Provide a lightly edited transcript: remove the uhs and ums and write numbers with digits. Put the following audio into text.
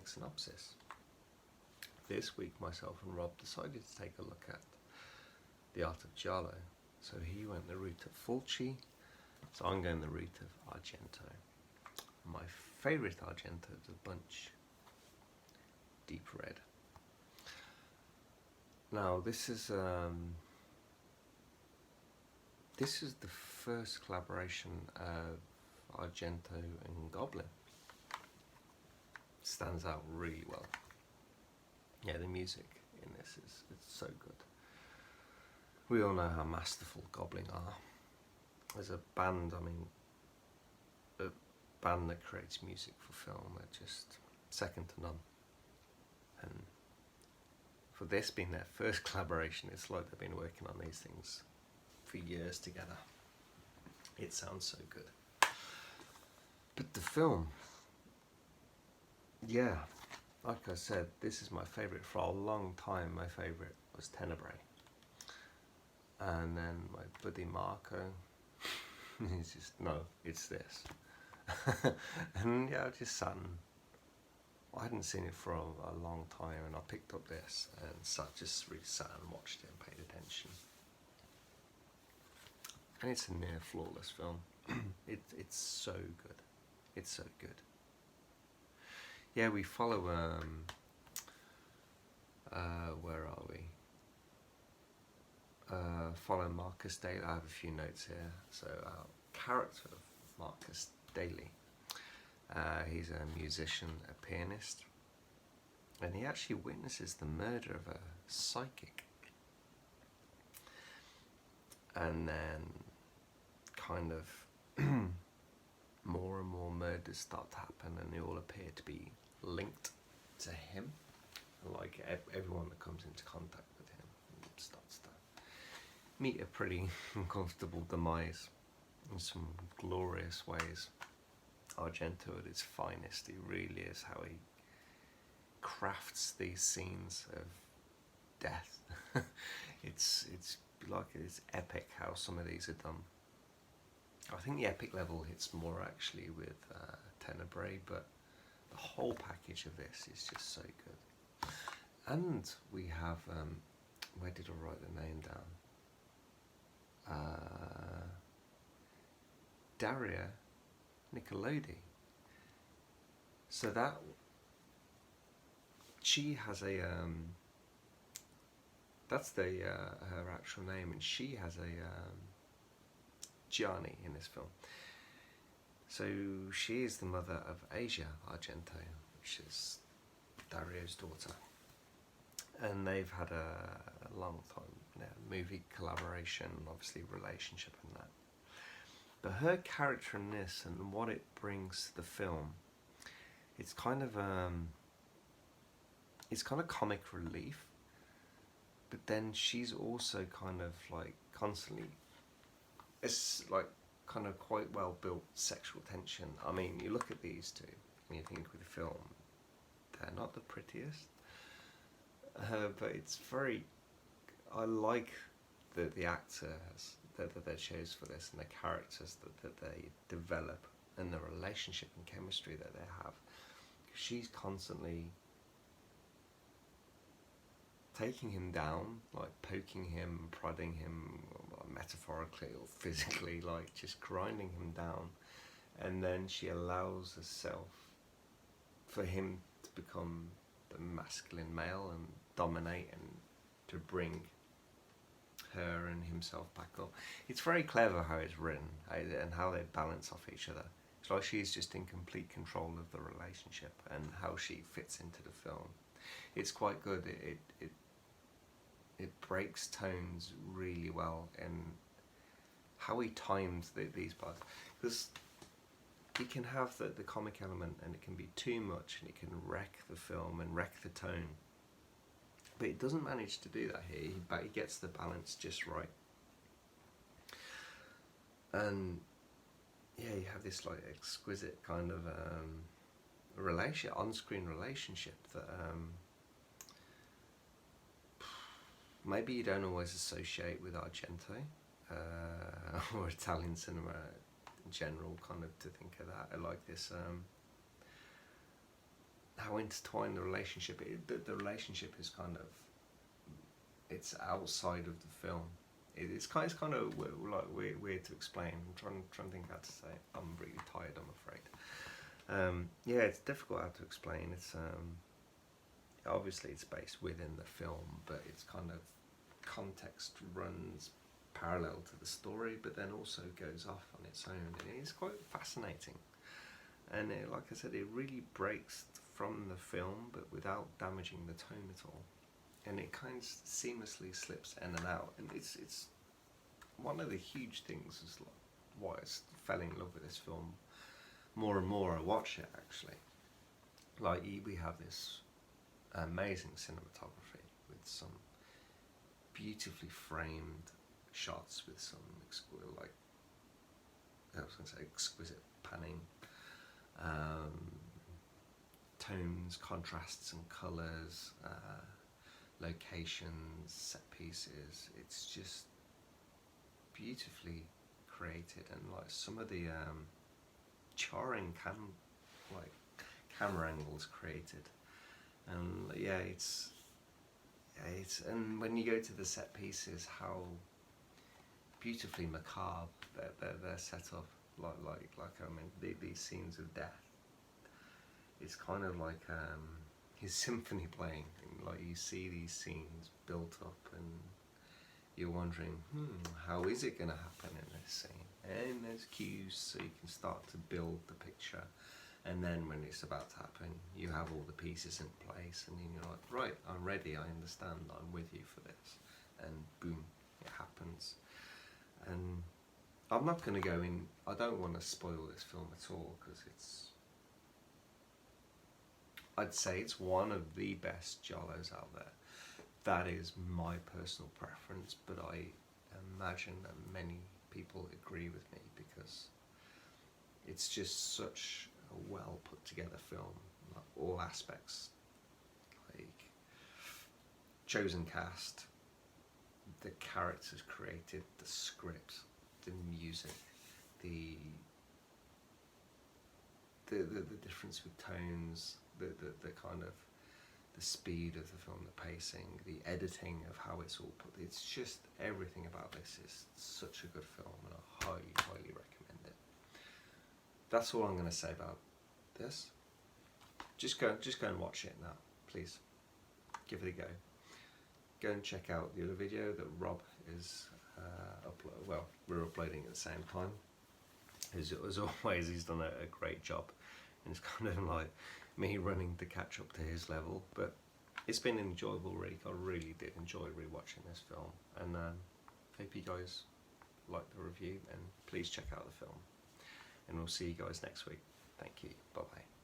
comic synopsis. This week, myself and Rob decided to take a look at The Art of Giallo. So he went the route of Fulci, so I'm going the route of Argento. My favourite Argento of the bunch, Deep Red. Now this is the first collaboration of Argento and Goblin. Stands out really well. Yeah, the music in this is so good. We all know how masterful Goblin are. As a band, I mean, a band that creates music for film, they're just second to none. And for this being their first collaboration, it's like they've been working on these things for years together. It sounds so good. But the film, yeah, like I said, this is my favourite for a long time. My favourite was Tenebrae. And then my buddy Marco, he's just, no, it's this. And yeah, I just sat and, I hadn't seen it for a long time, and I picked up this and just really sat and watched it and paid attention. And it's a near flawless film. It's so good. It's so good. Yeah, we follow, where are we? Follow Marcus Daly. I have a few notes here. So our character of Marcus Daly, he's a musician, a pianist, and he actually witnesses the murder of a psychic. And then kind of more and more murders start to happen, and they all appear to be linked to him. Like everyone that comes into contact with him starts to meet a pretty uncomfortable demise in some glorious ways. Argento at its finest, he really is how he crafts these scenes of death. It's like it's epic how some of these are done. I think the epic level hits more actually with Tenebrae, but the whole package of this is just so good. And we have, where did I write the name down? Daria Nicolodi. So that she has a that's the her actual name, and she has a Gianni in this film. So she is the mother of Asia Argento, which is Dario's daughter, and they've had a long time movie collaboration, obviously relationship and that. But her character in this and what it brings to the film, it's kind of comic relief, but then she's also kind of like constantly, it's like kind of quite well built sexual tension. I mean, you look at these two and you think with the film, they're not the prettiest, but it's very, I like the actors that they chose for this, and the characters that they develop, and the relationship and chemistry that they have. She's constantly taking him down, like poking him, prodding him, metaphorically or physically, like just grinding him down, and then she allows herself for him to become the masculine male and dominate, and to bring her and himself back up. It's very clever how it's written and how they balance off each other. It's like she's just in complete control of the relationship and how she fits into the film. It's quite good. It breaks tones really well, and how he times these parts, because it can have the comic element and it can be too much and it can wreck the film and wreck the tone. But it doesn't manage to do that here, but he gets the balance just right. And yeah, you have this like exquisite kind of on-screen relationship that maybe you don't always associate with Argento or Italian cinema in general, kind of to think of that. I like this how intertwined the relationship is. The relationship is kind of, it's outside of the film. It's kind of like weird to explain. I'm trying to think how to say it. I'm really tired, I'm afraid. Yeah, it's difficult how to explain. It's obviously it's based within the film, but it's kind of context runs parallel to the story, but then also goes off on its own. And it's quite fascinating. And like I said, it really breaks from the film, but without damaging the tone at all. And it kind of seamlessly slips in and out. And it's one of the huge things is like why I fell in love with this film more and more I watch it, actually. Like, we have this amazing cinematography with some beautifully framed shots with some like I was going to say exquisite panning, tones, contrasts and colours, locations, set pieces. It's just beautifully created, and like some of the charring camera angles created, and yeah, it's and when you go to the set pieces, how beautifully macabre they're set up, like I mean these scenes of death. It's kind of like his symphony playing, and like you see these scenes built up, and you're wondering, how is it going to happen in this scene? And there's cues so you can start to build the picture, and then when it's about to happen, you have all the pieces in place, and then you're like, right, I'm ready, I understand, I'm with you for this, and boom, it happens. And I'm not going to go in, I don't want to spoil this film at all, because I'd say it's one of the best giallos out there. That is my personal preference, but I imagine that many people agree with me, because it's just such a well put together film, like all aspects, like chosen cast, the characters created, the script, the music, the difference with tones, the kind of the speed of the film, the pacing, the editing of how it's all put. It's just everything about this is such a good film, and I highly, highly recommend it. That's all I'm going to say about this. Just go and watch it now, please. Give it a go. Go and check out the other video that Rob is we're uploading at the same time. As always, he's done a great job, and it's kind of like me running to catch up to his level, but it's been an enjoyable week. I really did enjoy rewatching this film, and hope you guys like the review, and please check out the film, and we'll see you guys next week. Thank you. Bye bye.